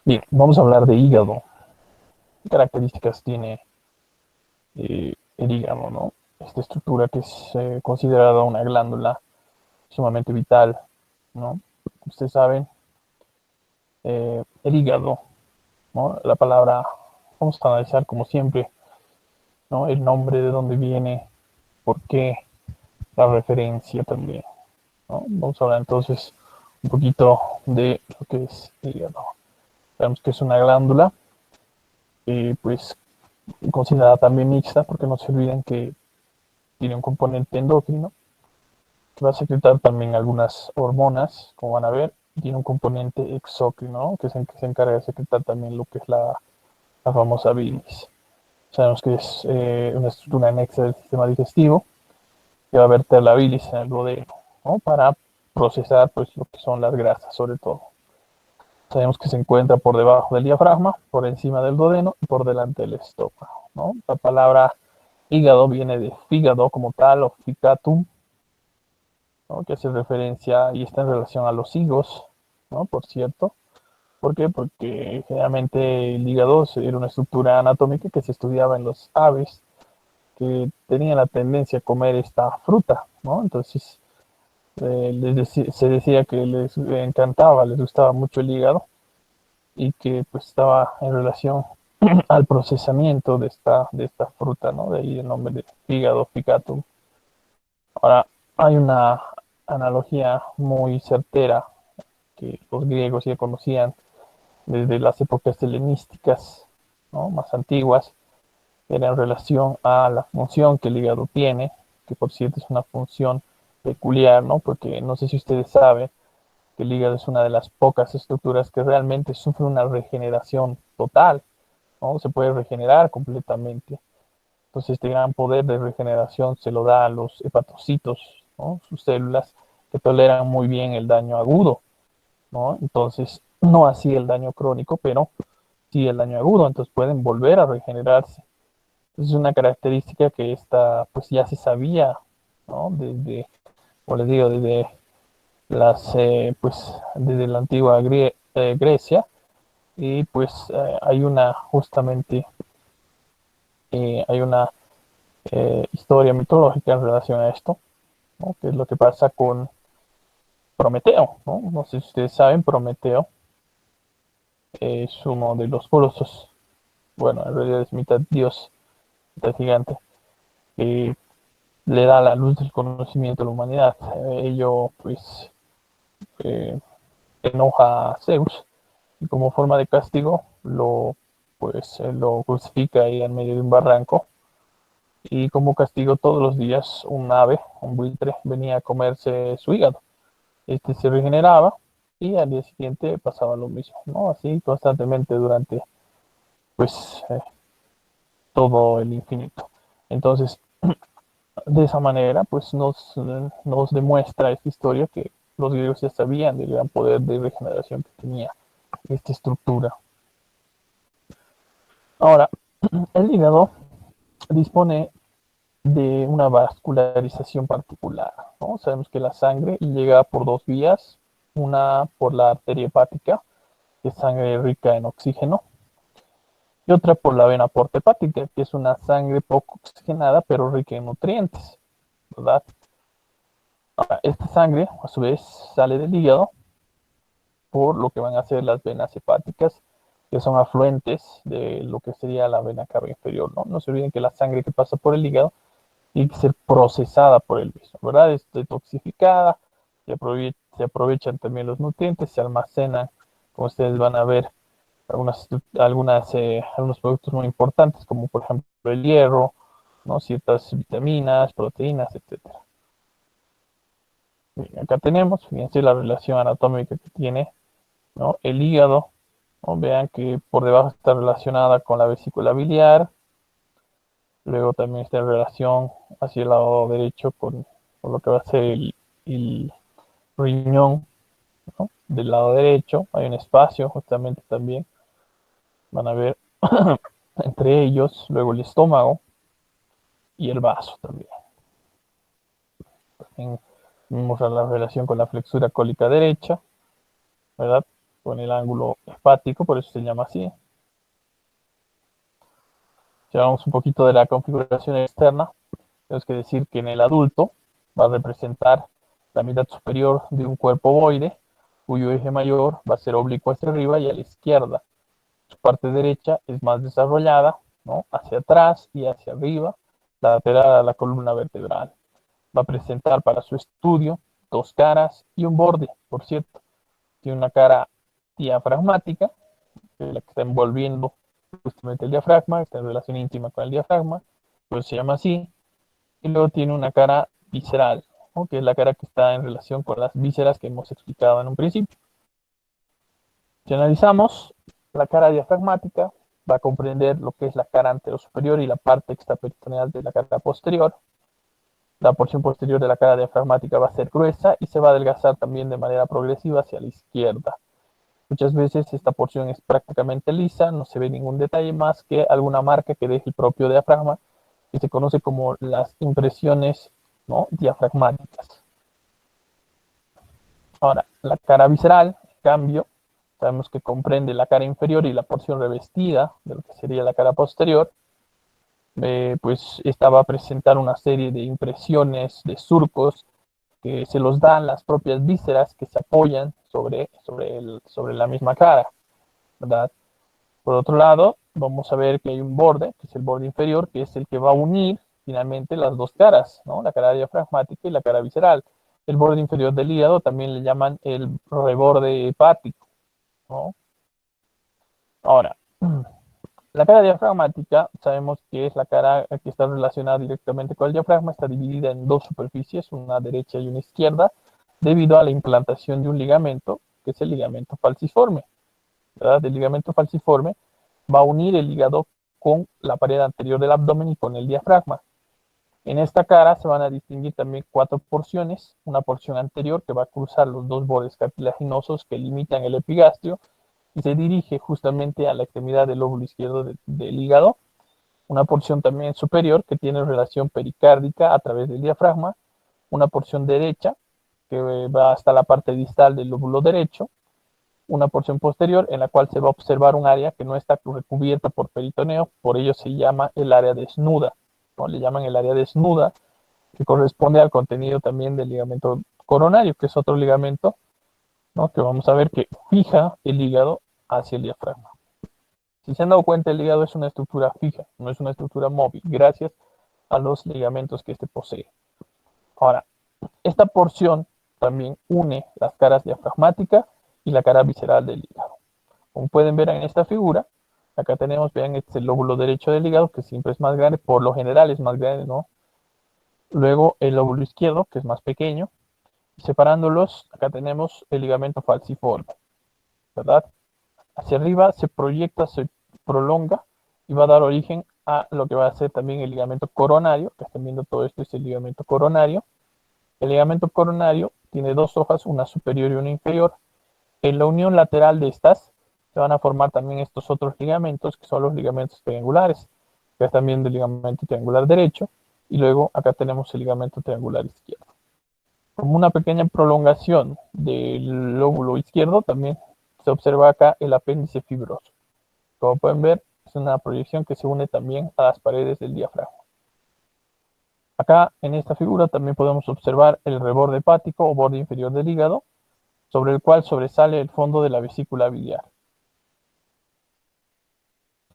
Bien, vamos a hablar de hígado. ¿Qué características tiene el hígado, no? Esta estructura que es considerada una glándula sumamente vital, ¿no? Ustedes saben, el hígado, ¿no? La palabra, vamos a analizar como siempre, ¿no? El nombre, de dónde viene, por qué, la referencia también, ¿no? Vamos a hablar entonces un poquito de lo que es el hígado. Sabemos que es una glándula, pues considerada también mixta, porque no se olviden que tiene un componente endocrino que va a secretar también algunas hormonas, como van a ver, y tiene un componente exócrino, ¿no? Que se encarga de secretar también lo que es la famosa bilis. Sabemos que es una estructura anexa del sistema digestivo que va a verter la bilis en el duodeno, ¿no? Para procesar pues lo que son las grasas, sobre todo. Sabemos que se encuentra por debajo del diafragma, por encima del duodeno y por delante del estómago, ¿no? La palabra hígado viene de fígado como tal o ficatum, ¿no? Que hace referencia y está en relación a los higos, ¿no? Por cierto. ¿Por qué? Porque generalmente el hígado era una estructura anatómica que se estudiaba en los aves que tenían la tendencia a comer esta fruta, ¿no? Entonces se decía que les encantaba, les gustaba mucho el hígado y que pues estaba en relación al procesamiento de esta fruta, ¿no? De ahí el nombre de hígado ficatum. Ahora, hay una analogía muy certera que los griegos ya conocían desde las épocas helenísticas, ¿no? Más antiguas, era en relación a la función que el hígado tiene, que por cierto es una función peculiar, ¿no? Porque no sé si ustedes saben que el hígado es una de las pocas estructuras que realmente sufre una regeneración total, ¿no? Se puede regenerar completamente. Entonces este gran poder de regeneración se lo da a los hepatocitos, ¿no? Sus células que toleran muy bien el daño agudo, ¿no? Entonces, no así el daño crónico, pero sí el daño agudo, entonces pueden volver a regenerarse. Entonces, es una característica que esta, pues ya se sabía, ¿no? Desde, como les digo, desde pues, desde la antigua Grecia, y pues hay una, justamente, hay una historia mitológica en relación a esto, ¿no? Que es lo que pasa con Prometeo, ¿no? No sé si ustedes saben, Prometeo es uno de los colosos, bueno, en realidad es mitad dios, mitad gigante, que le da la luz del conocimiento a la humanidad. Ello, pues, eh, enoja a Zeus y como forma de castigo pues, lo crucifica ahí en medio de un barranco y como castigo todos los días un ave, un buitre, venía a comerse su hígado. Este se regeneraba y al día siguiente pasaba lo mismo, ¿no? Así constantemente durante, pues, todo el infinito. Entonces, de esa manera, pues nos demuestra esta historia que los griegos ya sabían del gran poder de regeneración que tenía esta estructura. Ahora, el hígado dispone de una vascularización particular, ¿no? Sabemos que la sangre llega por dos vías, una por la arteria hepática, que es sangre rica en oxígeno, y otra por la vena porta hepática, que es una sangre poco oxigenada pero rica en nutrientes, ¿verdad? Ahora, esta sangre, a su vez, sale del hígado por lo que van a ser las venas hepáticas, que son afluentes de lo que sería la vena cava inferior, ¿no? No se olviden que la sangre que pasa por el hígado tiene que ser procesada por el mismo, ¿verdad? Es detoxificada, se aprovechan también los nutrientes, se almacenan, como ustedes van a ver, algunos productos muy importantes, como por ejemplo el hierro, ¿no? Ciertas vitaminas, proteínas, etcétera. Acá tenemos, fíjense la relación anatómica que tiene, ¿no? El hígado, ¿no? Vean que por debajo está relacionada con la vesícula biliar, luego también está en relación hacia el lado derecho con lo que va a ser el riñón, ¿no? Del lado derecho hay un espacio justamente también, van a ver entre ellos, luego el estómago y el vaso también. También vemos la relación con la flexura cólica derecha, ¿verdad? con el ángulo hepático, por eso se llama así. Si hablamos un poquito de la configuración externa, tenemos que decir que en el adulto va a representar la mitad superior de un cuerpo ovoide, cuyo eje mayor va a ser oblicuo hacia arriba y a la izquierda. Su parte derecha es más desarrollada, ¿no? Hacia atrás y hacia arriba, lateral a la columna vertebral. Va a presentar para su estudio dos caras y un borde, por cierto. Tiene una cara diafragmática, que es la que está envolviendo justamente el diafragma, está en relación íntima con el diafragma, pues se llama así. Y luego tiene una cara visceral, ¿no? Que es la cara que está en relación con las vísceras que hemos explicado en un principio. Si analizamos, la cara diafragmática va a comprender lo que es la cara anterosuperior y la parte extraperitoneal de la cara posterior. La porción posterior de la cara diafragmática va a ser gruesa y se va a adelgazar también de manera progresiva hacia la izquierda. Muchas veces esta porción es prácticamente lisa, no se ve ningún detalle más que alguna marca que deje el propio diafragma, que se conoce como las impresiones, ¿no?, diafragmáticas. Ahora, la cara visceral, en cambio, sabemos que comprende la cara inferior y la porción revestida de lo que sería la cara posterior. Pues esta va a presentar una serie de impresiones, de surcos, que se los dan las propias vísceras que se apoyan sobre la misma cara, ¿verdad? Por otro lado, vamos a ver que hay un borde, que es el borde inferior, que es el que va a unir finalmente las dos caras, ¿no? La cara diafragmática y la cara visceral. El borde inferior del hígado también le llaman el reborde hepático, ¿no? Ahora, la cara diafragmática, sabemos que es la cara que está relacionada directamente con el diafragma, está dividida en dos superficies, una derecha y una izquierda, debido a la implantación de un ligamento, que es el ligamento falciforme, ¿verdad? El ligamento falciforme va a unir el hígado con la pared anterior del abdomen y con el diafragma. En esta cara se van a distinguir también cuatro porciones, una porción anterior que va a cruzar los dos bordes cartilaginosos que limitan el epigastrio y se dirige justamente a la extremidad del lóbulo izquierdo del hígado, una porción también superior que tiene relación pericárdica a través del diafragma, una porción derecha que va hasta la parte distal del lóbulo derecho, una porción posterior en la cual se va a observar un área que no está recubierta por peritoneo, por ello se llama el área desnuda, ¿no? Le llaman el área desnuda, que corresponde al contenido también del ligamento coronario, que es otro ligamento, ¿no?, que vamos a ver que fija el hígado hacia el diafragma. Si se han dado cuenta, el hígado es una estructura fija, no es una estructura móvil, gracias a los ligamentos que este posee. Ahora, esta porción también une las caras diafragmática y la cara visceral del hígado. Como pueden ver en esta figura, acá tenemos, vean, este es el lóbulo derecho del hígado, que siempre es más grande, por lo general es más grande, ¿no? Luego el lóbulo izquierdo, que es más pequeño, y separándolos, acá tenemos el ligamento falciforme, ¿verdad? Hacia arriba se proyecta, se prolonga y va a dar origen a lo que va a ser también el ligamento coronario, que están viendo todo esto, es el ligamento coronario. El ligamento coronario tiene dos hojas, una superior y una inferior. En la unión lateral de estas se van a formar también estos otros ligamentos, que son los ligamentos triangulares. Acá están viendo el ligamento triangular derecho y luego acá tenemos el ligamento triangular izquierdo. Como una pequeña prolongación del lóbulo izquierdo también se observa acá el apéndice fibroso. Como pueden ver, es una proyección que se une también a las paredes del diafragma. Acá en esta figura también podemos observar el reborde hepático o borde inferior del hígado, sobre el cual sobresale el fondo de la vesícula biliar.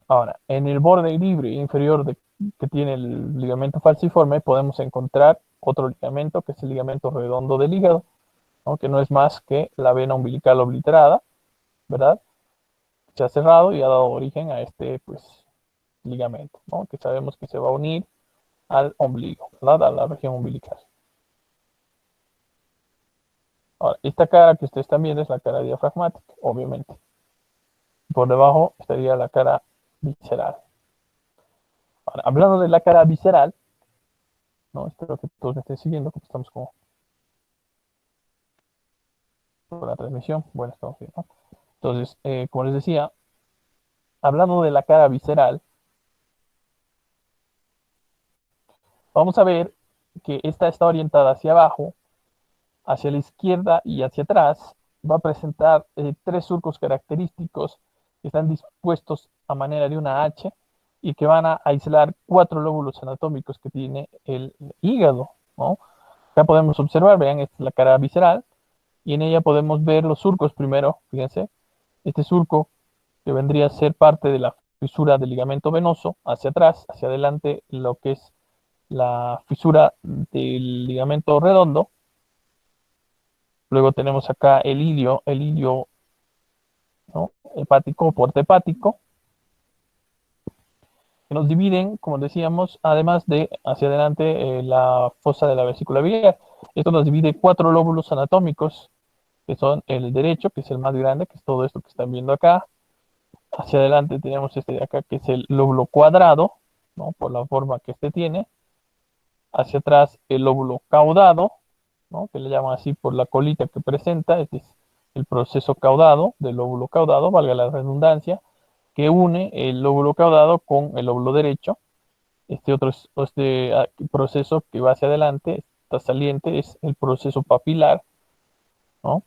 Ahora, en el borde libre inferior que tiene el ligamento falciforme podemos encontrar otro ligamento, que es el ligamento redondo del hígado, ¿no?, que no es más que la vena umbilical obliterada, ¿verdad? Se ha cerrado y ha dado origen a este, pues, ligamento, ¿no?, que sabemos que se va a unir al ombligo, ¿verdad?, a la región umbilical. Ahora, esta cara que ustedes están viendo es la cara diafragmática, obviamente. Por debajo estaría la cara visceral. Ahora, hablando de la cara visceral, ¿no?, espero que todos me estén siguiendo, porque estamos como con la transmisión. Bueno, estamos bien, ¿no? Entonces, como les decía, hablando de la cara visceral, vamos a ver que esta está orientada hacia abajo, hacia la izquierda y hacia atrás, va a presentar tres surcos característicos que están dispuestos a manera de una H y que van a aislar cuatro lóbulos anatómicos que tiene el hígado, ¿no? Acá podemos observar, vean, esta es la cara visceral, y en ella podemos ver los surcos primero, fíjense, este surco que vendría a ser parte de la fisura del ligamento venoso, hacia atrás, hacia adelante, lo que es la fisura del ligamento redondo. Luego tenemos acá el ilio, ¿no? Hepático o puerto hepático, que nos dividen, como decíamos, además de hacia adelante la fosa de la vesícula biliar. Esto nos divide cuatro lóbulos anatómicos, que son el derecho, que es el más grande, que es todo esto que están viendo acá. Hacia adelante tenemos este de acá, que es el lóbulo cuadrado, ¿no? Por la forma que este tiene. Hacia atrás el lóbulo caudado, ¿no? Que le llaman así por la colita que presenta. Este es el proceso caudado del lóbulo caudado, valga la redundancia, que une el lóbulo caudado con el lóbulo derecho. Este otro proceso que va hacia adelante, está saliente, es el proceso papilar, ¿no?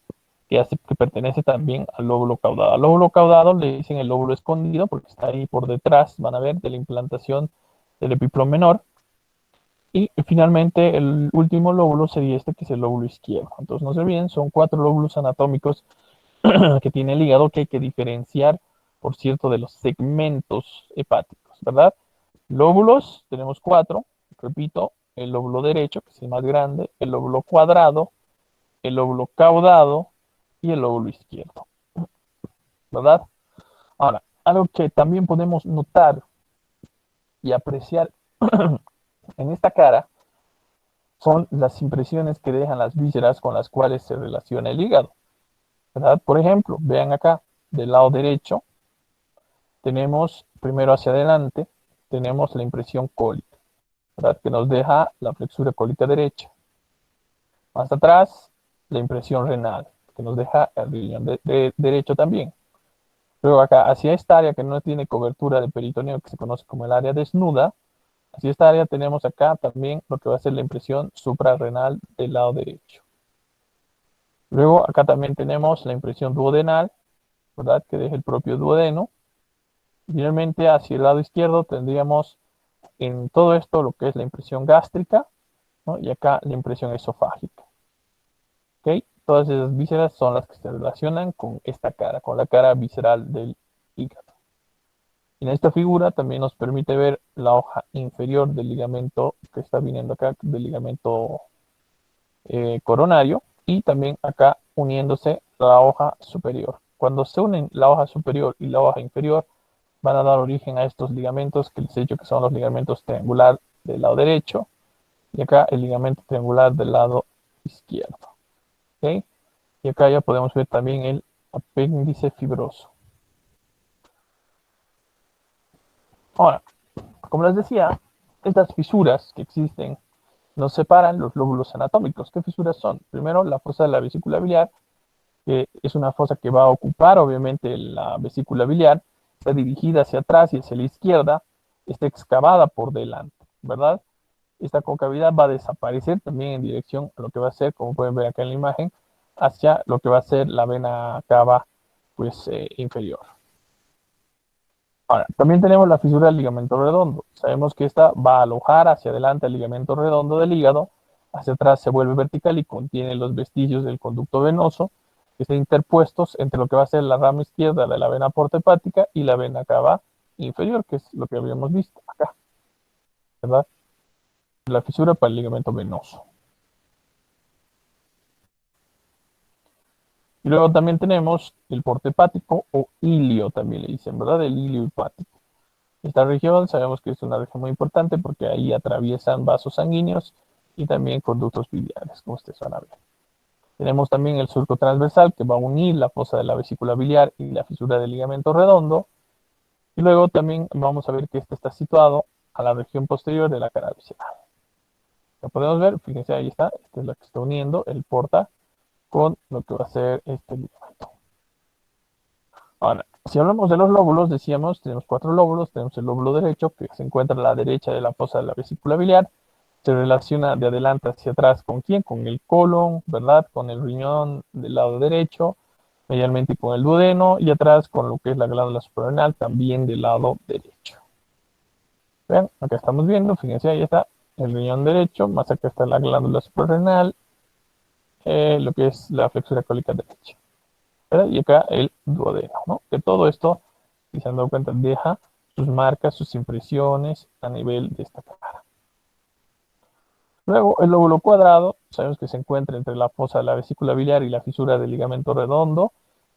Que pertenece también al lóbulo caudado. Al lóbulo caudado le dicen el lóbulo escondido porque está ahí por detrás, van a ver, de la implantación del epiplón menor. Y finalmente el último lóbulo sería este, que es el lóbulo izquierdo. Entonces no se olviden, son cuatro lóbulos anatómicos que tiene el hígado, que hay que diferenciar, por cierto, de los segmentos hepáticos, ¿verdad? Lóbulos, tenemos cuatro, repito, el lóbulo derecho, que es el más grande, el lóbulo cuadrado, el lóbulo caudado y el lóbulo izquierdo, ¿verdad? Ahora, algo que también podemos notar y apreciar en esta cara son las impresiones que dejan las vísceras con las cuales se relaciona el hígado, ¿verdad? Por ejemplo, vean acá, del lado derecho, tenemos primero hacia adelante, tenemos la impresión cólica, ¿verdad? Que nos deja la flexura cólica derecha. Más atrás, la impresión renal, que nos deja el riñón derecho también. Luego acá, hacia esta área que no tiene cobertura de peritoneo, que se conoce como el área desnuda, hacia esta área tenemos acá también lo que va a ser la impresión suprarrenal del lado derecho. Luego acá también tenemos la impresión duodenal, ¿verdad? Que deja el propio duodeno. Finalmente, hacia el lado izquierdo tendríamos en todo esto lo que es la impresión gástrica, ¿no? Y acá la impresión esofágica. ¿Ok? Todas esas vísceras son las que se relacionan con esta cara, con la cara visceral del hígado. En esta figura también nos permite ver la hoja inferior del ligamento que está viniendo acá, del ligamento coronario, y también acá uniéndose la hoja superior. Cuando se unen la hoja superior y la hoja inferior, van a dar origen a estos ligamentos que les he dicho que son los ligamentos triangular del lado derecho y acá el ligamento triangular del lado izquierdo. ¿Okay? Y acá ya podemos ver también el apéndice fibroso. Ahora, como les decía, estas fisuras que existen nos separan los lóbulos anatómicos. ¿Qué fisuras son? Primero, la fosa de la vesícula biliar, que es una fosa que va a ocupar obviamente la vesícula biliar, está dirigida hacia atrás y hacia la izquierda, está excavada por delante, ¿verdad? Esta concavidad va a desaparecer también en dirección a lo que va a ser, como pueden ver acá en la imagen, hacia lo que va a ser la vena cava pues, inferior. Ahora, también tenemos la fisura del ligamento redondo. Sabemos que esta va a alojar hacia adelante el ligamento redondo del hígado, hacia atrás se vuelve vertical y contiene los vestigios del conducto venoso que están interpuestos entre lo que va a ser la rama izquierda de la vena porta hepática y la vena cava inferior, que es lo que habíamos visto acá, ¿verdad? La fisura para el ligamento venoso. Y luego también tenemos el porte hepático o ilio, también le dicen, ¿verdad? El ilio hepático. Esta región sabemos que es una región muy importante porque ahí atraviesan vasos sanguíneos y también conductos biliares, como ustedes van a ver. Tenemos también el surco transversal que va a unir la fosa de la vesícula biliar y la fisura del ligamento redondo. Y luego también vamos a ver que este está situado a la región posterior de la cara visceral. Lo podemos ver, fíjense, ahí está, esta es la que está uniendo el porta con lo que va a ser este ligamento. Ahora, si hablamos de los lóbulos, decíamos, tenemos cuatro lóbulos, tenemos el lóbulo derecho, que se encuentra a la derecha de la fosa de la vesícula biliar, se relaciona de adelante hacia atrás, ¿con quién? Con el colon, ¿verdad? Con el riñón del lado derecho, medialmente con el duodeno y atrás con lo que es la glándula suprarrenal, también del lado derecho. Vean, acá estamos viendo, fíjense, ahí está el riñón derecho, más acá está la glándula suprarrenal, lo que es la flexura cólica derecha. ¿Verdad? Y acá el duodeno, ¿no? Que todo esto, si se han dado cuenta, deja sus marcas, sus impresiones a nivel de esta cara. Luego, el lóbulo cuadrado, sabemos que se encuentra entre la fosa de la vesícula biliar y la fisura del ligamento redondo,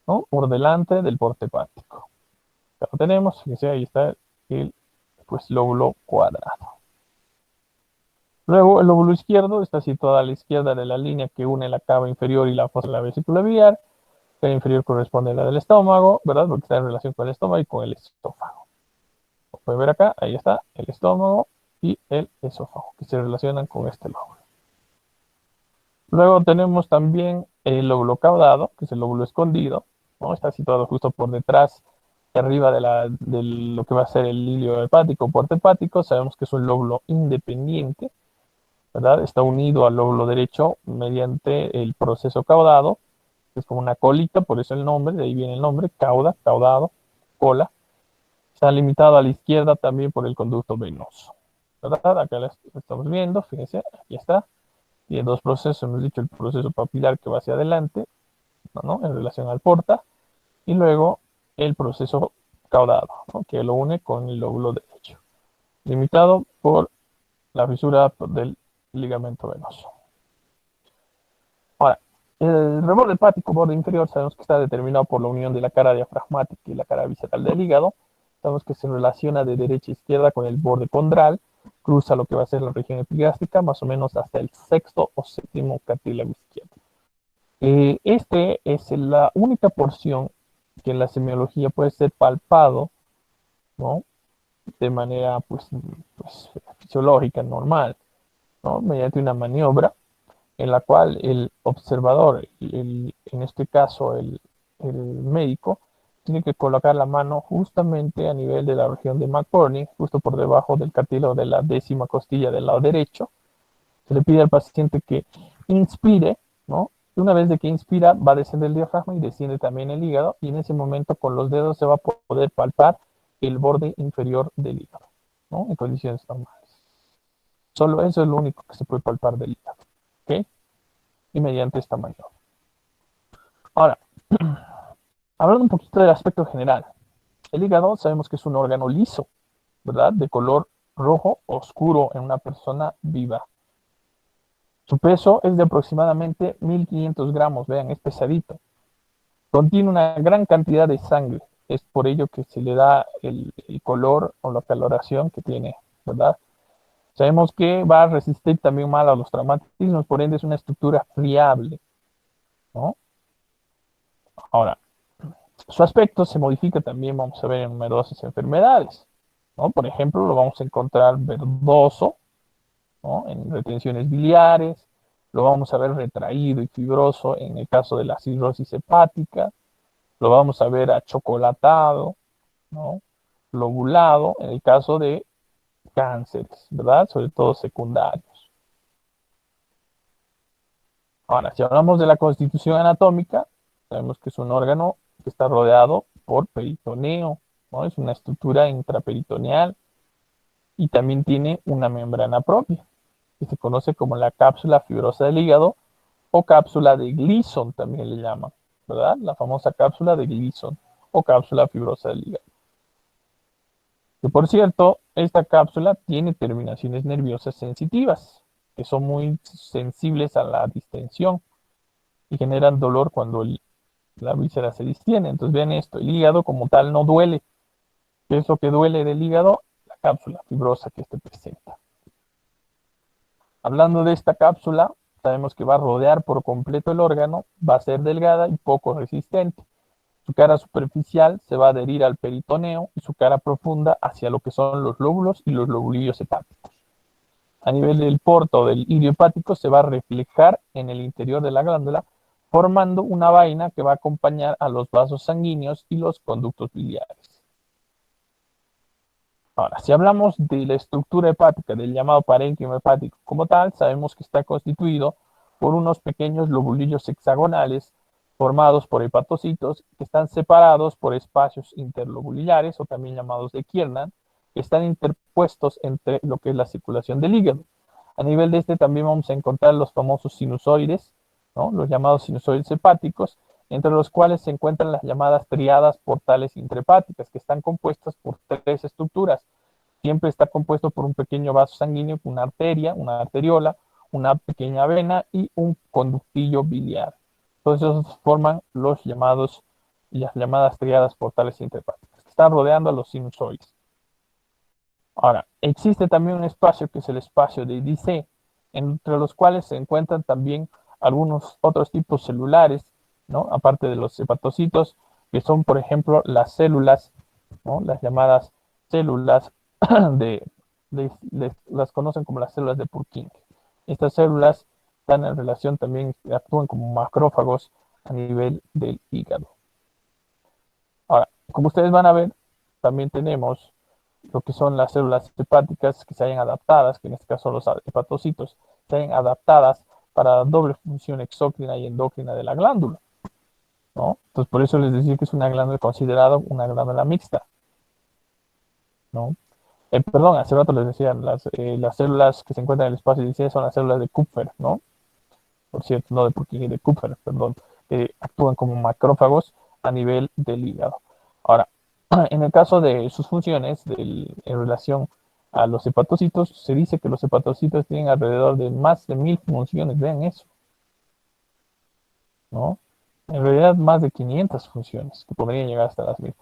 ¿no? Por delante del porte hepático. Acá lo tenemos, fíjense, ahí está el pues, lóbulo cuadrado. Luego, el lóbulo izquierdo está situado a la izquierda de la línea que une la cava inferior y la fosa de la vesícula biliar. La inferior corresponde a la del estómago, ¿verdad? Porque está en relación con el estómago y con el esófago. Como pueden ver acá, ahí está el estómago y el esófago, que se relacionan con este lóbulo. Luego tenemos también el lóbulo caudado, que es el lóbulo escondido, ¿no? Está situado justo por detrás y arriba de lo que va a ser el hilio hepático, porte hepático. Sabemos que es un lóbulo independiente, ¿verdad? Está unido al lóbulo derecho mediante el proceso caudado, que es como una colita, por eso el nombre, de ahí viene el nombre, cauda, caudado, cola. Está limitado a la izquierda también por el conducto venoso, ¿verdad? Acá lo estamos viendo, fíjense, aquí está. Tiene dos procesos, hemos dicho el proceso papilar que va hacia adelante, ¿no? En relación al porta, y luego el proceso caudado, ¿no? Que lo une con el lóbulo derecho, limitado por la fisura del ligamento venoso. Ahora, el reborde hepático borde inferior sabemos que está determinado por la unión de la cara diafragmática y la cara visceral del hígado. Sabemos que se relaciona de derecha a izquierda con el borde condral, cruza lo que va a ser la región epigástrica, más o menos hasta el sexto o séptimo cartílago izquierdo. Este es la única porción que en la semiología puede ser palpado, ¿no? De manera pues fisiológica, normal, ¿no? Mediante una maniobra en la cual el observador, en este caso el médico, tiene que colocar la mano justamente a nivel de la región de McBurney, justo por debajo del cartílago de la décima costilla del lado derecho. Se le pide al paciente que inspire, ¿no? Y una vez de que inspira, va a descender el diafragma y desciende también el hígado, y en ese momento con los dedos se va a poder palpar el borde inferior del hígado, ¿no? En condiciones normales. Solo eso es lo único que se puede palpar del hígado, ¿ok? Y mediante esta maniobra. Ahora, hablando un poquito del aspecto general, el hígado sabemos que es un órgano liso, ¿verdad? De color rojo oscuro en una persona viva. Su peso es de aproximadamente 1500 gramos, vean, es pesadito. Contiene una gran cantidad de sangre, es por ello que se le da el color o la coloración que tiene, ¿verdad? Sabemos que va a resistir también mal a los traumatismos, por ende es una estructura friable, ¿no? Ahora, su aspecto se modifica también, vamos a ver, en numerosas enfermedades, ¿no? Por ejemplo, lo vamos a encontrar verdoso, ¿no? En retenciones biliares, lo vamos a ver retraído y fibroso en el caso de la cirrosis hepática, lo vamos a ver achocolatado, ¿no? Lobulado en el caso de cánceres, ¿verdad? Sobre todo secundarios. Ahora, si hablamos de la constitución anatómica, sabemos que es un órgano que está rodeado por peritoneo, ¿no? Es una estructura intraperitoneal y también tiene una membrana propia, que se conoce como la cápsula fibrosa del hígado o cápsula de Gleason, también le llaman, ¿verdad? La famosa cápsula de Gleason o cápsula fibrosa del hígado. Que por cierto, esta cápsula tiene terminaciones nerviosas sensitivas, que son muy sensibles a la distensión y generan dolor cuando la víscera se distiende. Entonces vean esto, el hígado como tal no duele. ¿Qué es lo que duele del hígado? La cápsula fibrosa que este presenta. Hablando de esta cápsula, sabemos que va a rodear por completo el órgano, va a ser delgada y poco resistente. Su cara superficial se va a adherir al peritoneo y su cara profunda hacia lo que son los lóbulos y los lobulillos hepáticos. A nivel del porto del hilio hepático se va a reflejar en el interior de la glándula, formando una vaina que va a acompañar a los vasos sanguíneos y los conductos biliares. Ahora, si hablamos de la estructura hepática, del llamado parénquima hepático como tal, sabemos que está constituido por unos pequeños lobulillos hexagonales formados por hepatocitos que están separados por espacios interlobulares o también llamados de Kiernan, que están interpuestos entre lo que es la circulación del hígado. A nivel de este también vamos a encontrar los famosos sinusoides, ¿no? Los llamados sinusoides hepáticos, entre los cuales se encuentran las llamadas triadas portales intrahepáticas, que están compuestas por tres estructuras. Siempre está compuesto por un pequeño vaso sanguíneo, una arteria, una arteriola, una pequeña vena y un conductillo biliar. Todos esos forman las llamadas triadas portales intrahepáticas, que están rodeando a los sinusoides. Ahora, existe también un espacio que es el espacio de Dicé, entre los cuales se encuentran también algunos otros tipos celulares, ¿no? Aparte de los hepatocitos, que son, por ejemplo, las células, ¿no? Las llamadas células las conocen como las células de Purkinje. Estas células están en relación también, actúan como macrófagos a nivel del hígado. Ahora, como ustedes van a ver, también tenemos lo que son las células hepáticas que se hayan adaptadas, que en este caso los hepatocitos, se hayan adaptadas para la doble función exócrina y endócrina de la glándula, ¿no? Entonces, por eso les decía que es una glándula considerada una glándula mixta, ¿no? Perdón, hace rato les decía, las células que se encuentran en el espacio de son las células de Kupfer, ¿no? Por cierto, no de Purkinje, de Kupfer, perdón, que actúan como macrófagos a nivel del hígado. Ahora, en el caso de sus funciones en relación a los hepatocitos, se dice que los hepatocitos tienen alrededor de más de 1000 funciones, vean eso, ¿no? En realidad más de 500 funciones, que podrían llegar hasta las 1000.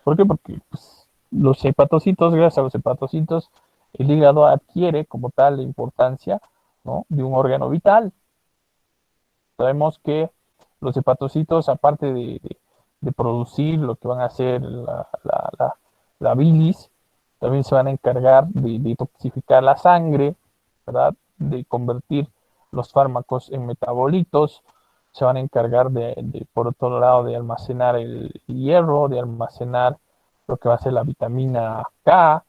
¿Por qué? Porque pues, los hepatocitos, gracias a los hepatocitos, el hígado adquiere como tal la importancia, ¿no? De un órgano vital. Sabemos que los hepatocitos, aparte de producir lo que van a hacer la bilis, también se van a encargar de detoxificar la sangre, ¿verdad? De convertir los fármacos en metabolitos, se van a encargar por otro lado, de almacenar el hierro, de almacenar lo que va a ser la vitamina K,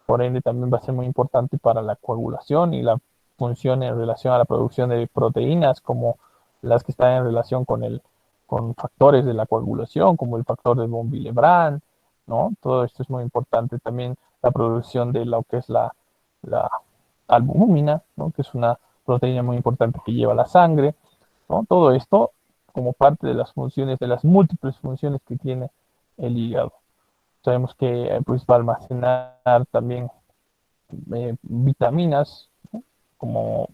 por ende también va a ser muy importante para la coagulación y la función en relación a la producción de proteínas, como las que están en relación con factores de la coagulación, como el factor de von Willebrand, ¿no? Todo esto es muy importante. También la producción de lo que es la albúmina, ¿no? Que es una proteína muy importante que lleva la sangre, ¿no? Todo esto como parte de las funciones, de las múltiples funciones que tiene el hígado. Sabemos que pues, va a almacenar también vitaminas, ¿no? como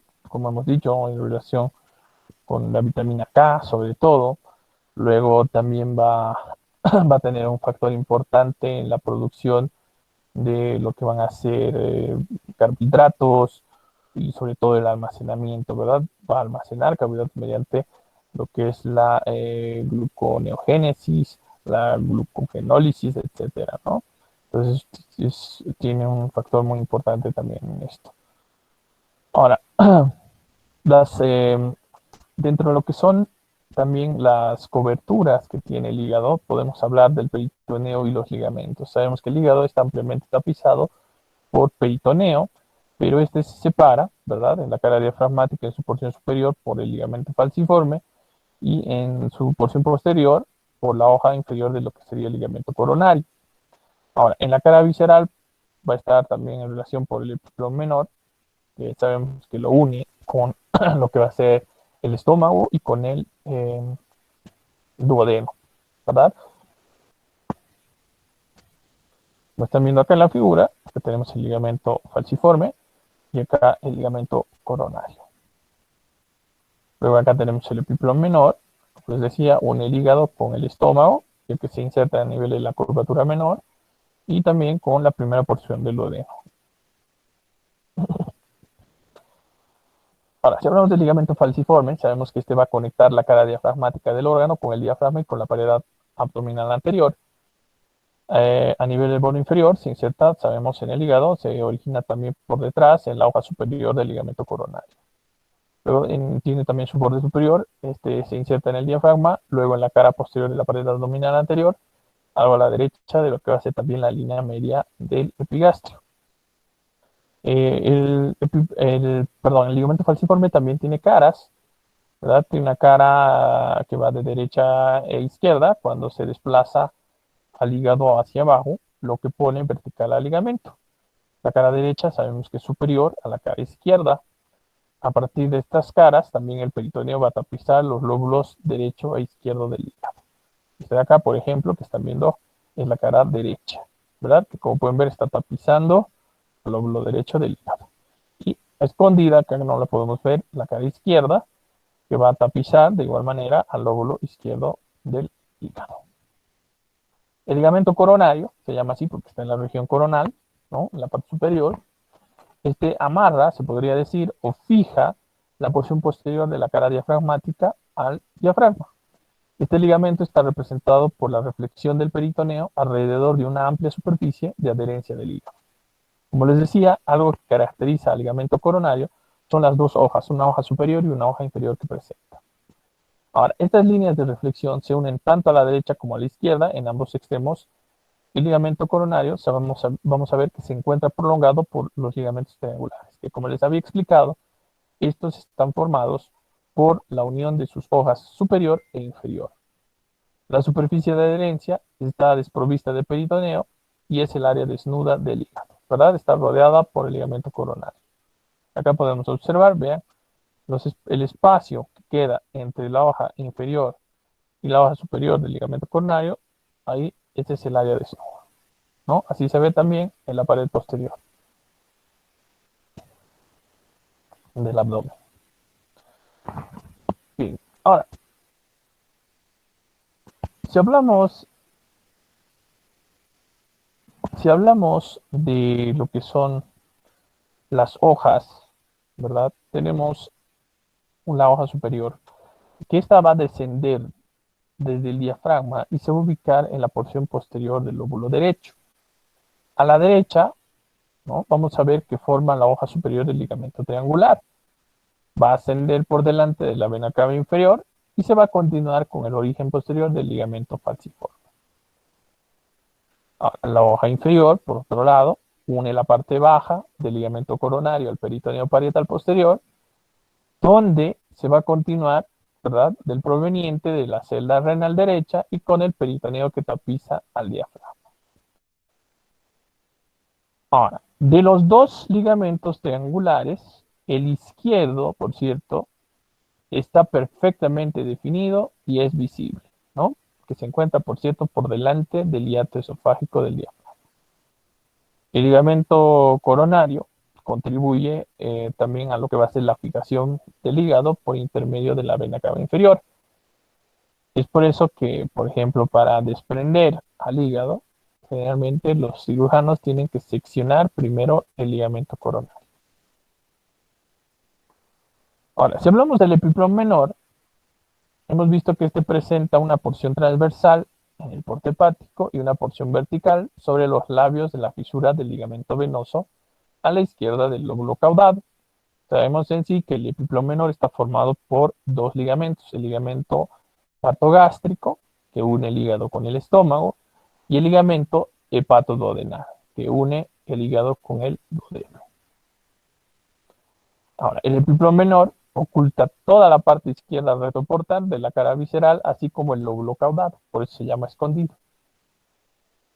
hemos dicho, en relación con la vitamina K, sobre todo. Luego también va a tener un factor importante en la producción de lo que van a ser carbohidratos y sobre todo el almacenamiento, ¿verdad? Va a almacenar carbohidratos mediante lo que es la gluconeogénesis, la glucogenólisis, etcétera, ¿no? Entonces, tiene un factor muy importante también en esto. Ahora, las, dentro de lo que son también las coberturas que tiene el hígado, podemos hablar del peritoneo y los ligamentos. Sabemos que el hígado está ampliamente tapizado por peritoneo, pero este se separa, ¿verdad? En la cara diafragmática en su porción superior por el ligamento falciforme y en su porción posterior por la hoja inferior de lo que sería el ligamento coronario. Ahora, en la cara visceral va a estar también en relación por el epiplón menor, que sabemos que lo une con lo que va a ser el estómago y con el duodeno, ¿verdad? Como están viendo acá en la figura, que tenemos el ligamento falciforme y acá el ligamento coronario. Luego acá tenemos el epiplón menor, como les decía, une el hígado con el estómago, el que se inserta a nivel de la curvatura menor, y también con la primera porción del duodeno. Ahora, si hablamos del ligamento falciforme, sabemos que este va a conectar la cara diafragmática del órgano con el diafragma y con la pared abdominal anterior. A nivel del bolo inferior se inserta, sabemos, en el hígado, se origina también por detrás en la hoja superior del ligamento coronario. Luego tiene también su borde superior, este se inserta en el diafragma, luego en la cara posterior de la pared abdominal anterior, algo a la derecha de lo que va a ser también la línea media del epigastrio. El ligamento falciforme también tiene caras, ¿verdad? Tiene una cara que va de derecha e izquierda cuando se desplaza al hígado hacia abajo, lo que pone en vertical al ligamento. La cara derecha sabemos que es superior a la cara izquierda. A partir de estas caras, también el peritoneo va a tapizar los lóbulos derecho e izquierdo del hígado. Este de acá, por ejemplo, que están viendo, es la cara derecha, ¿verdad? Que como pueden ver está tapizando el lóbulo derecho del hígado. Y escondida, acá no la podemos ver, la cara izquierda, que va a tapizar de igual manera al lóbulo izquierdo del hígado. El ligamento coronario, se llama así porque está en la región coronal, ¿no? En la parte superior. Este amarra, se podría decir, o fija la porción posterior de la cara diafragmática al diafragma. Este ligamento está representado por la reflexión del peritoneo alrededor de una amplia superficie de adherencia del hígado. Como les decía, algo que caracteriza al ligamento coronario son las dos hojas, una hoja superior y una hoja inferior que presenta. Ahora, estas líneas de reflexión se unen tanto a la derecha como a la izquierda en ambos extremos. El ligamento coronario vamos a ver que se encuentra prolongado por los ligamentos triangulares, que como les había explicado, estos están formados por la unión de sus hojas superior e inferior. La superficie de adherencia está desprovista de peritoneo y es el área desnuda del hígado, ¿verdad? Está rodeada por el ligamento coronario. Acá podemos observar, vean, el espacio que queda entre la hoja inferior y la hoja superior del ligamento coronario, ahí, este es el área desnuda, ¿no? Así se ve también en la pared posterior del abdomen. Bien, ahora, si hablamos, si hablamos de lo que son las hojas, ¿verdad? Tenemos una hoja superior, que esta va a descender desde el diafragma y se va a ubicar en la porción posterior del lóbulo derecho. A la derecha, ¿no? Vamos a ver que forma la hoja superior del ligamento triangular. Va a ascender por delante de la vena cava inferior y se va a continuar con el origen posterior del ligamento falciforme. Ahora, la hoja inferior, por otro lado, une la parte baja del ligamento coronario al peritoneo parietal posterior, donde se va a continuar, ¿verdad?, del proveniente de la celda renal derecha y con el peritoneo que tapiza al diafragma. Ahora, de los dos ligamentos triangulares, el izquierdo, por cierto, está perfectamente definido y es visible, ¿no? Que se encuentra, por cierto, por delante del hiato esofágico del diafragma. El ligamento coronario contribuye también a lo que va a ser la fijación del hígado por intermedio de la vena cava inferior. Es por eso que, por ejemplo, para desprender al hígado, generalmente los cirujanos tienen que seccionar primero el ligamento coronario. Ahora, si hablamos del epiplón menor, hemos visto que este presenta una porción transversal en el porte hepático y una porción vertical sobre los labios de la fisura del ligamento venoso a la izquierda del lóbulo caudado. Sabemos en sí que el epiplón menor está formado por dos ligamentos, el ligamento patogástrico, que une el hígado con el estómago, y el ligamento hepatoduodenal, que une el hígado con el duodeno. Ahora, el epiplón menor oculta toda la parte izquierda retroportal de la cara visceral, así como el lóbulo caudado, por eso se llama escondido.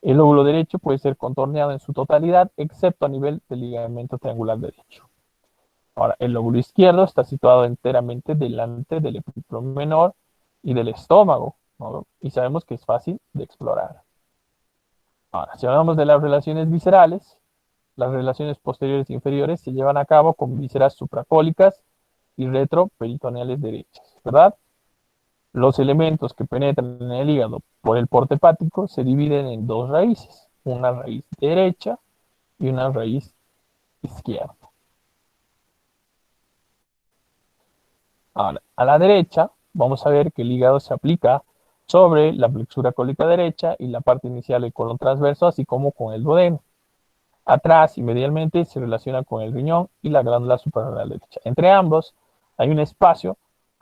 El lóbulo derecho puede ser contorneado en su totalidad, excepto a nivel del ligamento triangular derecho. Ahora, el lóbulo izquierdo está situado enteramente delante del epiplón menor y del estómago, ¿no? Y sabemos que es fácil de explorar. Ahora, si hablamos de las relaciones viscerales, las relaciones posteriores e inferiores se llevan a cabo con vísceras supracólicas y retroperitoneales derechas, ¿verdad? Los elementos que penetran en el hígado por el porte hepático se dividen en dos raíces, una raíz derecha y una raíz izquierda. Ahora, a la derecha vamos a ver que el hígado se aplica sobre la flexura cólica derecha y la parte inicial del colon transverso, así como con el duodeno. Atrás y medialmente se relaciona con el riñón y la glándula suprarrenal derecha. Entre ambos hay un espacio,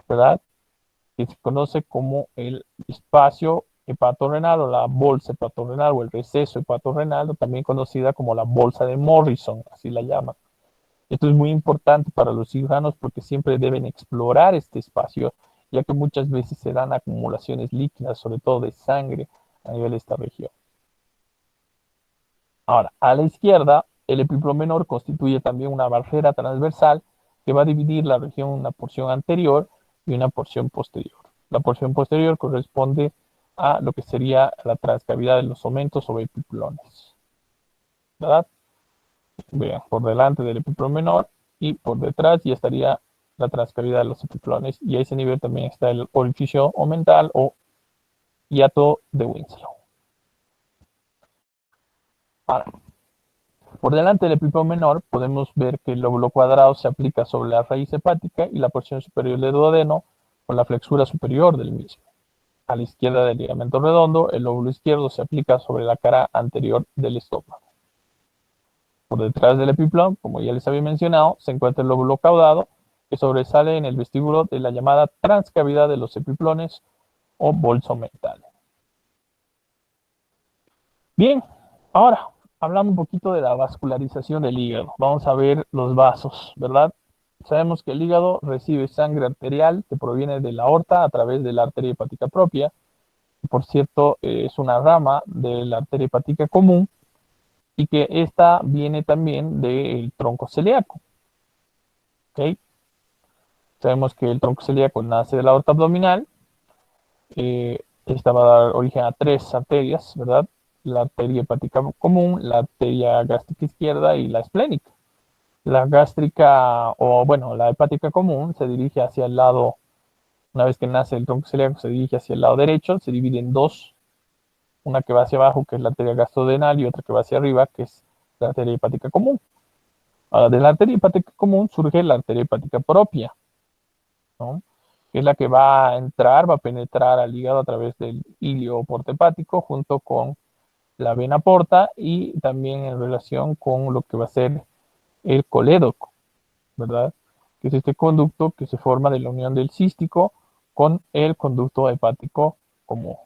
¿verdad?, que se conoce como el espacio hepatorrenal o la bolsa hepatorrenal o el receso hepatorrenal, o también conocida como la bolsa de Morrison, así la llaman. Esto es muy importante para los cirujanos porque siempre deben explorar este espacio, ya que muchas veces se dan acumulaciones líquidas, sobre todo de sangre, a nivel de esta región. Ahora, a la izquierda, el epíplomo menor constituye también una barrera transversal que va a dividir la región en una porción anterior y una porción posterior. La porción posterior corresponde a lo que sería la transcavidad de los omentos o epiplones, ¿verdad? Vean, por delante del epíplomo menor y por detrás ya estaría la transcavidad de los epiplones, y a ese nivel también está el orificio omental o hiato de Winslow. Ahora, por delante del epíplomo menor podemos ver que el lóbulo cuadrado se aplica sobre la raíz hepática y la porción superior del duodeno con la flexura superior del mismo. A la izquierda del ligamento redondo, el lóbulo izquierdo se aplica sobre la cara anterior del estómago. Por detrás del epíplomo, como ya les había mencionado, se encuentra el lóbulo caudado, que sobresale en el vestíbulo de la llamada transcavidad de los epiplones o bolso mental. Bien, ahora hablando un poquito de la vascularización del hígado. Vamos a ver los vasos, ¿verdad? Sabemos que el hígado recibe sangre arterial que proviene de la aorta a través de la arteria hepática propia. Por cierto, es una rama de la arteria hepática común, y que esta viene también del tronco celíaco. ¿Okay? Sabemos que el tronco celíaco nace de la aorta abdominal. Esta va a dar origen a tres arterias, ¿verdad? La arteria hepática común, la arteria gástrica izquierda y la esplénica. La gástrica, o bueno, la hepática común se dirige hacia el lado, una vez que nace el tronco celíaco, se dirige hacia el lado derecho, se divide en dos, una que va hacia abajo, que es la arteria gastrodenal, y otra que va hacia arriba, que es la arteria hepática común. Ahora, de la arteria hepática común surge la arteria hepática propia, ¿no? Que es la que va a entrar, va a penetrar al hígado a través del ilio o porta hepático, junto con la vena porta y también en relación con lo que va a ser el colédoco, ¿verdad? Que es este conducto que se forma de la unión del cístico con el conducto hepático común.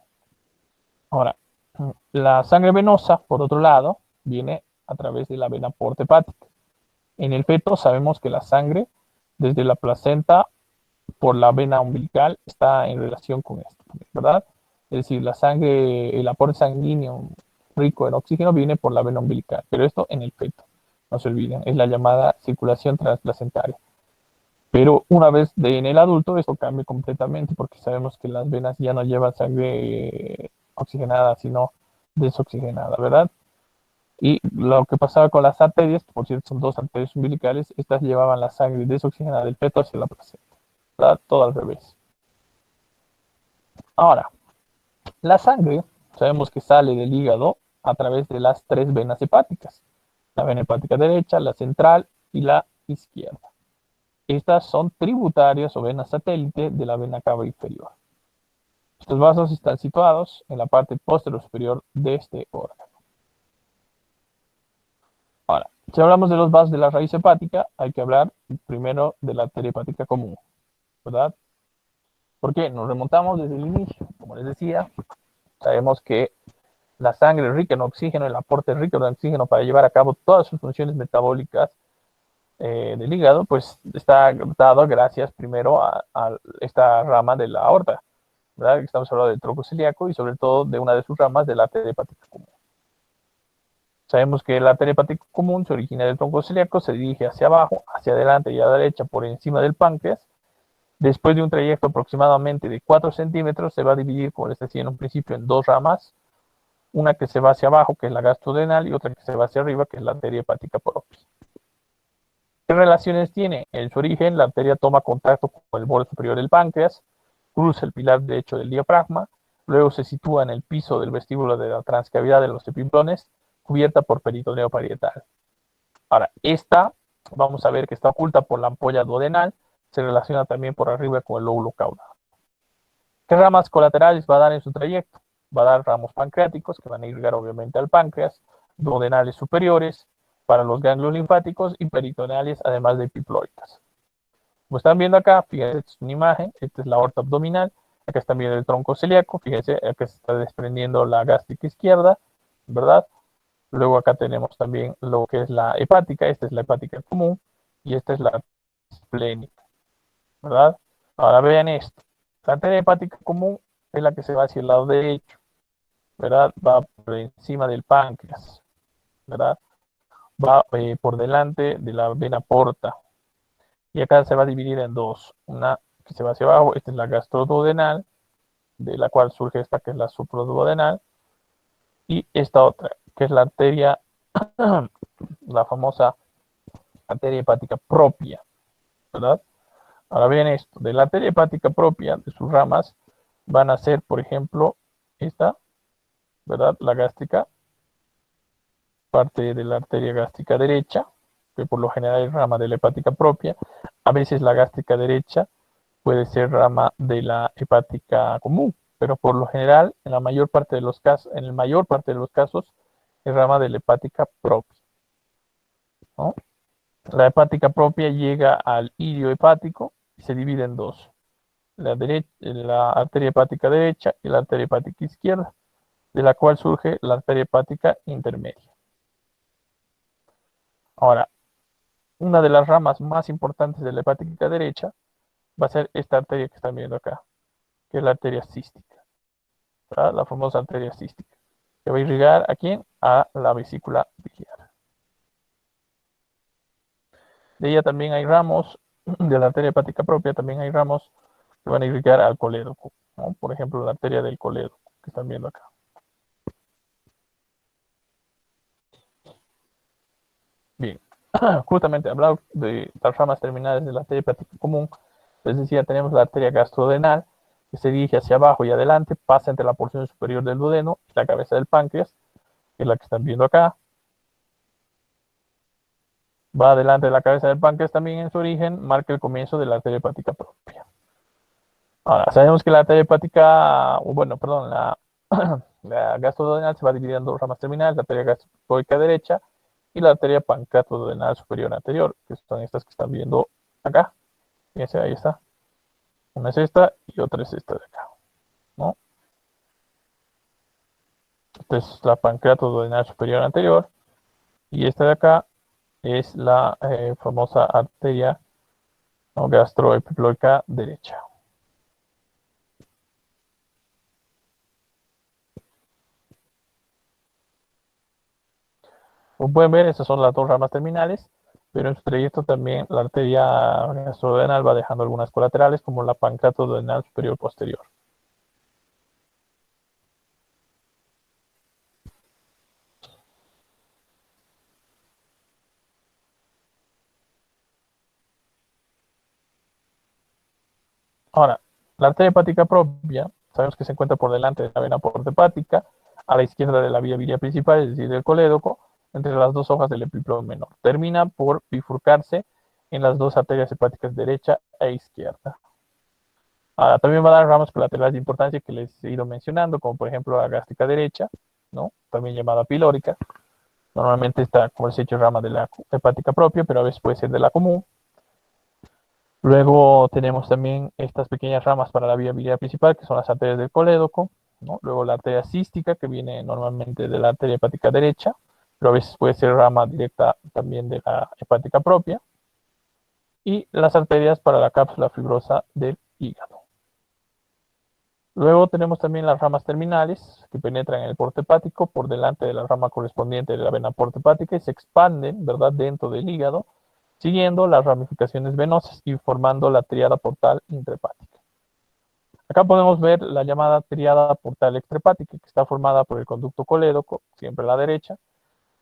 Ahora, la sangre venosa, por otro lado, viene a través de la vena porta hepática. En el feto sabemos que la sangre desde la placenta por la vena umbilical está en relación con esto, ¿verdad? Es decir, la sangre, el aporte sanguíneo rico en oxígeno viene por la vena umbilical, pero esto en el feto, no se olviden, es la llamada circulación transplacentaria. Pero una vez en el adulto, esto cambia completamente porque sabemos que las venas ya no llevan sangre oxigenada, sino desoxigenada, ¿verdad? Y lo que pasaba con las arterias, por cierto, son dos arterias umbilicales, estas llevaban la sangre desoxigenada del feto hacia la placenta, ¿verdad? Todo al revés. Ahora, la sangre, sabemos que sale del hígado a través de las tres venas hepáticas, la vena hepática derecha, la central y la izquierda. Estas son tributarias o venas satélite de la vena cava inferior. Estos vasos están situados en la parte posterior superior de este órgano. Ahora, si hablamos de los vasos de la raíz hepática, hay que hablar primero de la arteria hepática común, ¿verdad? Porque nos remontamos desde el inicio. Como les decía, sabemos que la sangre rica en oxígeno, el aporte rico de oxígeno para llevar a cabo todas sus funciones metabólicas del hígado, pues está dado gracias primero a esta rama de la aorta, ¿verdad? Estamos hablando del tronco celíaco y sobre todo de una de sus ramas de la arteria hepática común. Sabemos que la arteria hepática común se origina del tronco celíaco, se dirige hacia abajo, hacia adelante y a la derecha por encima del páncreas. Después de un trayecto aproximadamente de 4 centímetros, se va a dividir, como les decía en un principio, en dos ramas. Una que se va hacia abajo, que es la gastrodenal, y otra que se va hacia arriba, que es la arteria hepática propia. ¿Qué relaciones tiene? En su origen, la arteria toma contacto con el borde superior del páncreas, cruza el pilar derecho del diafragma, luego se sitúa en el piso del vestíbulo de la transcavidad de los epiplones, cubierta por peritoneo parietal. Ahora, esta, vamos a ver que está oculta por la ampolla duodenal, se relaciona también por arriba con el lóbulo caudado. ¿Qué ramas colaterales va a dar en su trayecto? Va a dar ramos pancreáticos que van a irrigar obviamente al páncreas, duodenales superiores para los ganglios linfáticos y peritoneales, además de epiploicas. Como están viendo acá, fíjense, esta es una imagen, esta es la aorta abdominal, acá están viendo el tronco celíaco, fíjense, acá se está desprendiendo la gástrica izquierda, ¿verdad? Luego acá tenemos también lo que es la hepática, esta es la hepática común, y esta es la esplénica, ¿verdad? Ahora vean esto. La arteria hepática común es la que se va hacia el lado derecho, ¿verdad? Va por encima del páncreas, ¿verdad? Va por delante de la vena porta. Y acá se va a dividir en dos. Una que se va hacia abajo, esta es la gastroduodenal, de la cual surge esta que es la supraduodenal, y esta otra, que es la arteria, la famosa arteria hepática propia, ¿verdad? Ahora bien esto, de la arteria hepática propia, de sus ramas, van a ser, por ejemplo, esta, ¿verdad? La gástrica, parte de la arteria gástrica derecha, que por lo general es rama de la hepática propia. A veces la gástrica derecha puede ser rama de la hepática común, pero por lo general, en la mayor parte de los casos, en el mayor parte de los casos, es rama de la hepática propia, ¿no? La hepática propia llega al ilio hepático y se divide en dos, la arteria hepática derecha y la arteria hepática izquierda, de la cual surge la arteria hepática intermedia. Ahora, una de las ramas más importantes de la hepática derecha va a ser esta arteria que están viendo acá, que es la arteria cística, ¿verdad? La famosa arteria cística, que va a irrigar ¿a quién? A la vesícula biliar. De ella también hay ramos, de la arteria hepática propia también hay ramos que van a irrigar al colédoco, ¿no? Por ejemplo, la arteria del colédoco, que están viendo acá. Bien, justamente hablando de las ramas terminales de la arteria hepática común, les decía, tenemos la arteria gastrodenal, que se dirige hacia abajo y adelante, pasa entre la porción superior del duodeno y la cabeza del páncreas, que es la que están viendo acá. Va adelante de la cabeza del páncreas también en su origen, marca el comienzo de la arteria hepática propia. Ahora, sabemos que la arteria hepática, bueno, perdón, la gastroduodenal se va a dividir en dos ramas terminales, la arteria gastroica derecha y la arteria pancreatoduodenal superior anterior, que son estas que están viendo acá. Fíjense, ahí está. Una es esta y otra es esta de acá, ¿no? Esta es la pancreatoduodenal superior anterior y esta de acá es la famosa arteria, ¿no?, gastroepiploica derecha. Como pueden ver, estas son las dos ramas terminales, pero en su trayecto también la arteria gastroduodenal va dejando algunas colaterales, como la pancreatoduodenal superior posterior. Ahora, la arteria hepática propia, sabemos que se encuentra por delante de la vena porta hepática, a la izquierda de la vía biliar principal, es decir, del colédoco, entre las dos hojas del epíplodo menor. Termina por bifurcarse en las dos arterias hepáticas derecha e izquierda. Ahora, también va a dar ramas colaterales de importancia que les he ido mencionando, como por ejemplo la gástrica derecha, ¿no?, también llamada pilórica. Normalmente está, como les he dicho, rama de la hepática propia, pero a veces puede ser de la común. Luego tenemos también estas pequeñas ramas para la vía biliar principal, que son las arterias del colédoco, ¿no? Luego la arteria cística, que viene normalmente de la arteria hepática derecha, pero a veces puede ser rama directa también de la hepática propia. Y las arterias para la cápsula fibrosa del hígado. Luego tenemos también las ramas terminales, que penetran en el porte hepático por delante de la rama correspondiente de la vena porta hepática y se expanden, ¿verdad?, dentro del hígado, siguiendo las ramificaciones venosas y formando la tríada portal intrahepática. Acá podemos ver la llamada tríada portal extrahepática, que está formada por el conducto colédoco, siempre a la derecha,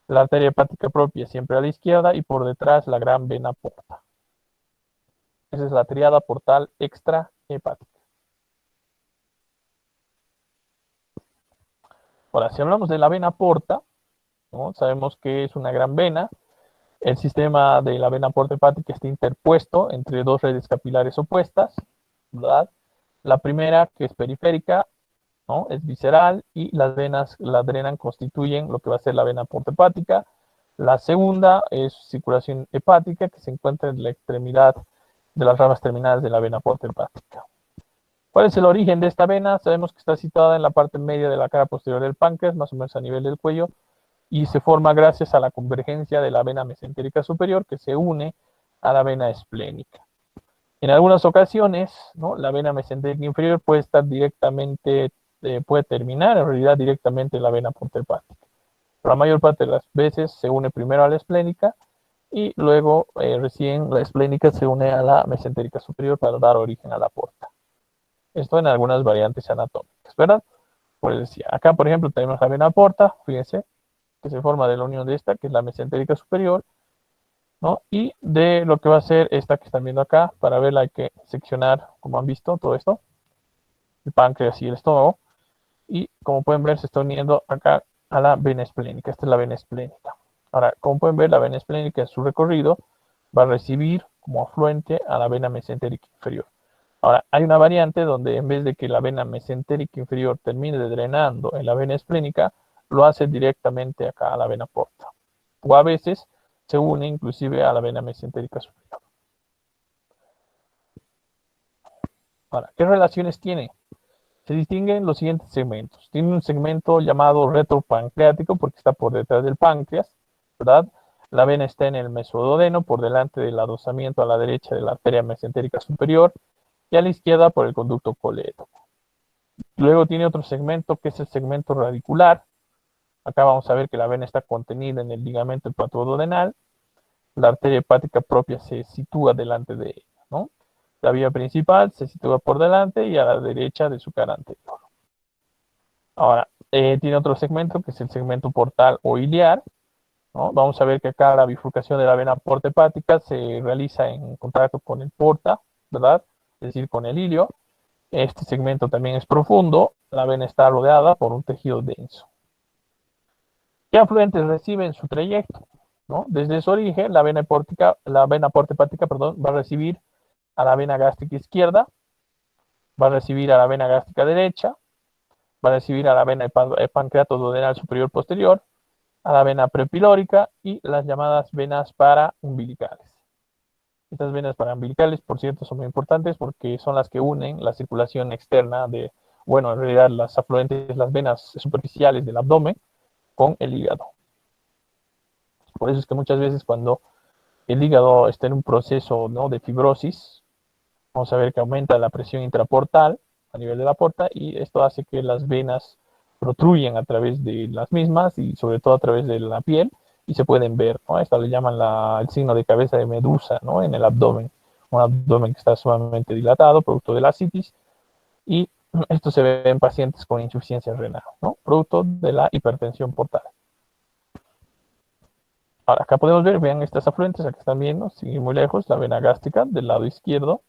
la arteria hepática propia, siempre a la izquierda, y por detrás la gran vena porta. Esa es la tríada portal extrahepática. Ahora, si hablamos de la vena porta, ¿no?, sabemos que es una gran vena. El sistema de la vena porta hepática está interpuesto entre dos redes capilares opuestas, ¿verdad? La primera, que es periférica, ¿no?, es visceral, y las venas la drenan, constituyen lo que va a ser la vena porta hepática. La segunda es circulación hepática, que se encuentra en la extremidad de las ramas terminales de la vena porta hepática. ¿Cuál es el origen de esta vena? Sabemos que está situada en la parte media de la cara posterior del páncreas, más o menos a nivel del cuello, y se forma gracias a la convergencia de la vena mesentérica superior, que se une a la vena esplénica. En algunas ocasiones, ¿no?, la vena mesentérica inferior puede estar directamente, puede terminar en realidad directamente en la vena porta hepática. Pero la mayor parte de las veces se une primero a la esplénica y luego recién la esplénica se une a la mesentérica superior para dar origen a la porta. Esto en algunas variantes anatómicas, ¿verdad? Pues decía, acá por ejemplo tenemos la vena porta, fíjense, que se forma de la unión de esta, que es la mesentérica superior, ¿no? Y de lo que va a ser esta que están viendo acá, para verla hay que seccionar, como han visto, todo esto, el páncreas y el estómago, y como pueden ver se está uniendo acá a la vena esplénica. Esta es la vena esplénica. Ahora, como pueden ver, la vena esplénica en su recorrido va a recibir como afluente a la vena mesentérica inferior. Ahora, hay una variante donde en vez de que la vena mesentérica inferior termine drenando en la vena esplénica, lo hace directamente acá a la vena porta. O a veces se une inclusive a la vena mesentérica superior. Ahora, ¿qué relaciones tiene? Se distinguen los siguientes segmentos. Tiene un segmento llamado retropancreático porque está por detrás del páncreas, ¿verdad? La vena está en el mesoduodeno, por delante del adosamiento a la derecha de la arteria mesentérica superior y a la izquierda por el conducto colédoco. Luego tiene otro segmento que es el segmento radicular. Acá vamos a ver que la vena está contenida en el ligamento hepatoduodenal. La arteria hepática propia se sitúa delante de ella, ¿no? La vía principal se sitúa por delante y a la derecha de su cara anterior. Ahora, tiene otro segmento que es el segmento portal o iliar, ¿no? Vamos a ver que acá la bifurcación de la vena porta hepática se realiza en contacto con el porta, ¿verdad? Es decir, con el ilio. Este segmento también es profundo. La vena está rodeada por un tejido denso. ¿Qué afluentes recibe en su trayecto? ¿No? Desde su origen, la vena porta hepática, perdón, va a recibir a la vena gástrica izquierda, va a recibir a la vena gástrica derecha, va a recibir a la vena pancreato duodenal superior posterior, a la vena prepilórica y las llamadas venas paraumbilicales. Estas venas paraumbilicales, por cierto, son muy importantes porque son las que unen la circulación externa de, bueno, en realidad las afluentes, las venas superficiales del abdomen con el hígado. Por eso es que muchas veces cuando el hígado está en un proceso, ¿no?, de fibrosis, vamos a ver que aumenta la presión intraportal a nivel de la porta y esto hace que las venas protruyan a través de las mismas y sobre todo a través de la piel y se pueden ver, ¿no? Esto le llaman el signo de cabeza de medusa, ¿no?, en el abdomen, un abdomen que está sumamente dilatado, producto de la ascitis, y esto se ve en pacientes con insuficiencia renal, ¿no?, producto de la hipertensión portal. Ahora, acá podemos ver, vean estas afluentes, aquí están viendo, sin ir muy lejos, la vena gástrica del lado izquierdo,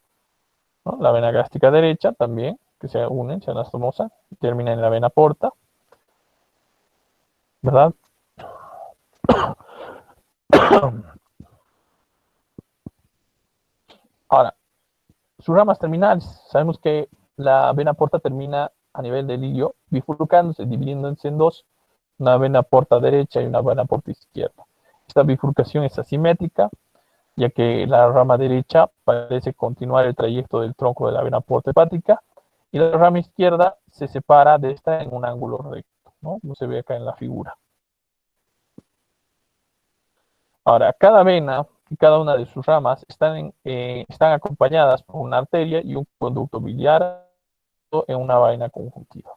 ¿no?, la vena gástrica derecha también, que se unen, se anastomosa, termina en la vena porta, ¿verdad? Ahora, sus ramas terminales, sabemos que la vena porta termina a nivel del ilio, bifurcándose, dividiéndose en dos, una vena porta derecha y una vena porta izquierda. Esta bifurcación es asimétrica, ya que la rama derecha parece continuar el trayecto del tronco de la vena porta hepática, y la rama izquierda se separa de esta en un ángulo recto, ¿no?, como se ve acá en la figura. Ahora, cada vena y cada una de sus ramas están acompañadas por una arteria y un conducto biliar en una vaina conjuntiva.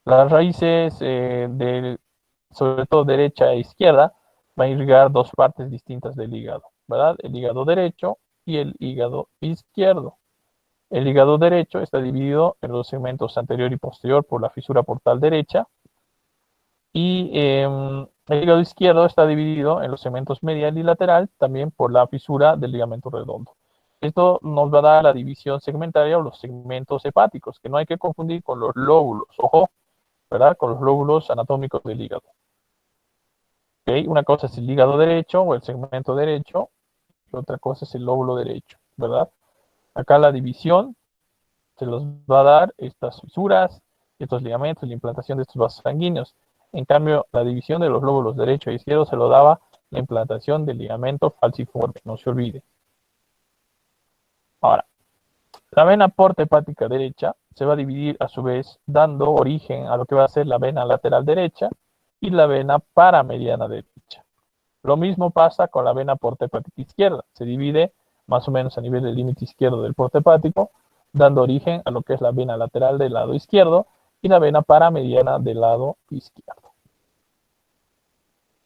Las raíces, sobre todo derecha e izquierda, van a irrigar dos partes distintas del hígado, ¿verdad? El hígado derecho y el hígado izquierdo. El hígado derecho está dividido en los segmentos anterior y posterior por la fisura portal derecha, y el hígado izquierdo está dividido en los segmentos medial y lateral también por la fisura del ligamento redondo. Esto nos va a dar la división segmentaria o los segmentos hepáticos, que no hay que confundir con los lóbulos, ojo, ¿verdad?, con los lóbulos anatómicos del hígado. ¿Okay? Una cosa es el hígado derecho o el segmento derecho, y otra cosa es el lóbulo derecho, ¿verdad? Acá la división se los va a dar estas fisuras, estos ligamentos, la implantación de estos vasos sanguíneos. En cambio, la división de los lóbulos derecho e izquierdo se lo daba la implantación del ligamento falciforme, no se olvide. Ahora, la vena porta hepática derecha se va a dividir a su vez dando origen a lo que va a ser la vena lateral derecha y la vena paramediana derecha. Lo mismo pasa con la vena porta hepática izquierda. Se divide más o menos a nivel del límite izquierdo del porta hepático, dando origen a lo que es la vena lateral del lado izquierdo y la vena paramediana del lado izquierdo.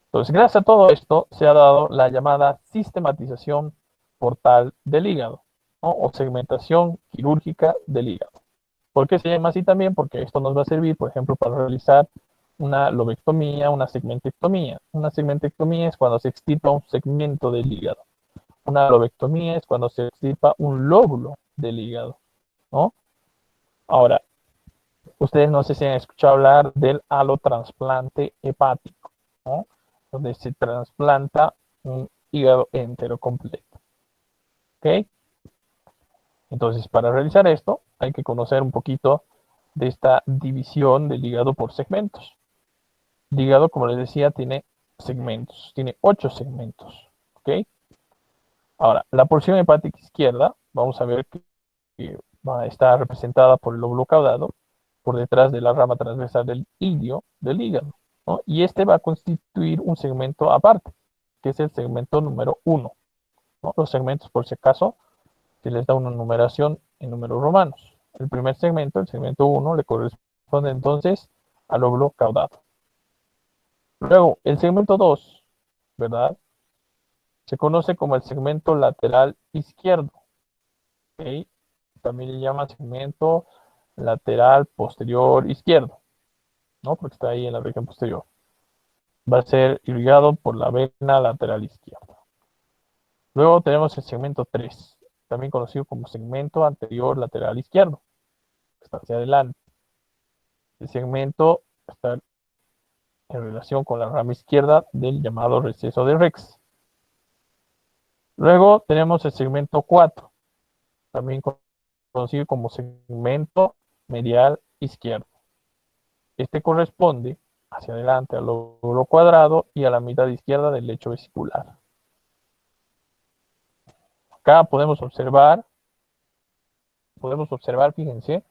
Entonces, gracias a todo esto, se ha dado la llamada sistematización portal del hígado, ¿no? O segmentación quirúrgica del hígado. ¿Por qué se llama así también? Porque esto nos va a servir, por ejemplo, para realizar una lobectomía, una segmentectomía. Una segmentectomía es cuando se extirpa un segmento del hígado. Una lobectomía es cuando se extirpa un lóbulo del hígado, ¿no? Ahora, ustedes no sé si han escuchado hablar del alotrasplante hepático, ¿no? Donde se trasplanta un hígado entero completo. ¿Ok? Entonces, para realizar esto, hay que conocer un poquito de esta división del hígado por segmentos. El hígado, como les decía, tiene segmentos, tiene 8 segmentos. ¿Ok? Ahora, la porción hepática izquierda, vamos a ver que va a estar representada por el lóbulo caudado, por detrás de la rama transversal del ilio del hígado, ¿no? Y este va a constituir un segmento aparte, que es el segmento número 1, ¿no? Los segmentos, por si acaso, se les da una numeración en números romanos. El primer segmento, el segmento 1, le corresponde entonces al lóbulo caudado. Luego, el segmento 2, ¿verdad? Se conoce como el segmento lateral izquierdo, ¿ok? También le llama segmento lateral posterior izquierdo, ¿no? Porque está ahí en la región posterior. Va a ser irrigado por la vena lateral izquierda. Luego tenemos el segmento 3, también conocido como segmento anterior lateral izquierdo, que está hacia adelante. El segmento está en relación con la rama izquierda del llamado receso de Rex. Luego tenemos el segmento 4, también conocido como segmento medial izquierdo. Este corresponde hacia adelante al lóbulo cuadrado y a la mitad izquierda del lecho vesicular. Acá podemos observar, fíjense,